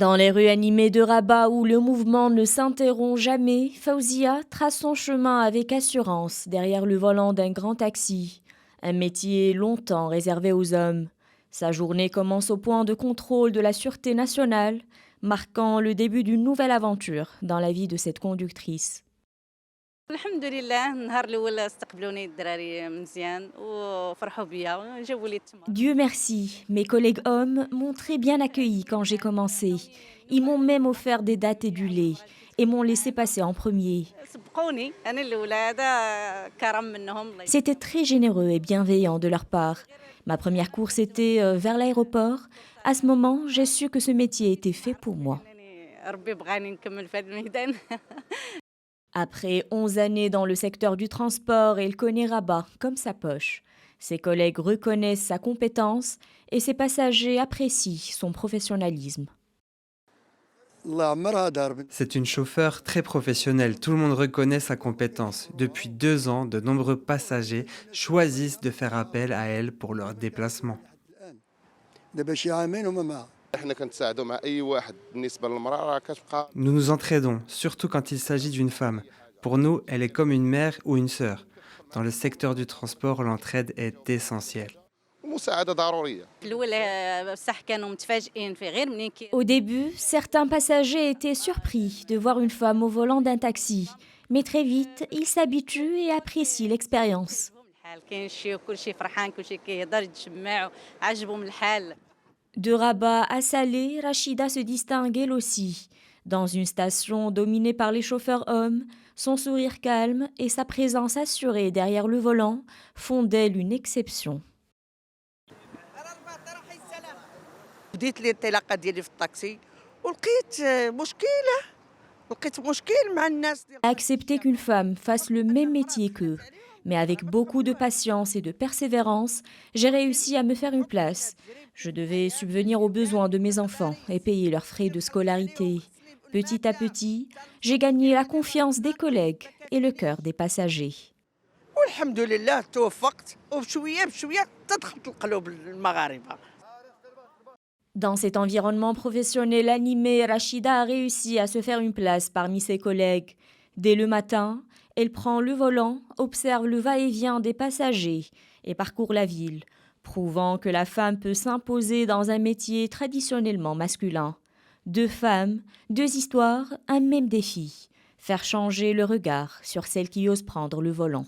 Dans les rues animées de Rabat où le mouvement ne s'interrompt jamais, Faouzia trace son chemin avec assurance derrière le volant d'un grand taxi. Un métier longtemps réservé aux hommes. Sa journée commence au point de contrôle de la Sûreté nationale, marquant le début d'une nouvelle aventure dans la vie de cette conductrice. الحمد لله النهار الأول استقبلوني الدراري مزيان وفرحوا بيا وجابوا لي التمر. Dieu merci, mes collègues hommes m'ont très bien accueilli quand j'ai commencé. Ils m'ont même offert des dattes et du lait et m'ont laissé passer en premier. سبقوني أنا الأولى هذا كرم منهم الله. C'était très généreux et bienveillant de leur part. Ma première course était vers l'aéroport. À ce moment, j'ai su que ce métier était fait pour moi. ربي بغاني نكمل في هذا الميدان. Après 11 années dans le secteur du transport, il connaît Rabat comme sa poche. Ses collègues reconnaissent sa compétence et ses passagers apprécient son professionnalisme. C'est une chauffeur très professionnelle, tout le monde reconnaît sa compétence. Depuis 2 ans, de nombreux passagers choisissent de faire appel à elle pour leurs déplacements. Nous nous entraidons, surtout quand il s'agit d'une femme. Pour nous, elle est comme une mère ou une sœur. Dans le secteur du transport, l'entraide est essentielle. الأولى بصح كانوا متفاجئين في غير منين Au début, certains passagers étaient surpris de voir une femme au volant d'un taxi. Mais très vite, ils s'habituent et apprécient l'expérience. الحال كاين شي وكل شي فرحان كل شي كيهضر يتجمع عجبهم الحال. De Rabat à Salé, Rachida se distingue elle aussi. Dans une station dominée par les chauffeurs hommes, son sourire calme et sa présence assurée derrière le volant font d'elle une exception. بديت لي الانطلاقه ديالي في الطاكسي ولقيت مشكل مع الناس. Accepter qu'une femme fasse le même métier qu'eux. Mais avec beaucoup de patience et de persévérance, j'ai réussi à me faire une place. Je devais subvenir aux besoins de mes enfants et payer leurs frais de scolarité. Petit à petit, j'ai gagné la confiance des collègues et le cœur des passagers. والحمد لله توفقت وبشويه بشويه تدخلت القلوب المغاربه. Dans cet environnement professionnel animé, Rachida a réussi à se faire une place parmi ses collègues. Dès le matin, elle prend le volant, observe le va-et-vient des passagers et parcourt la ville, prouvant que la femme peut s'imposer dans un métier traditionnellement masculin. 2 femmes, 2 histoires, un même défi. Faire changer le regard sur celle qui ose prendre le volant.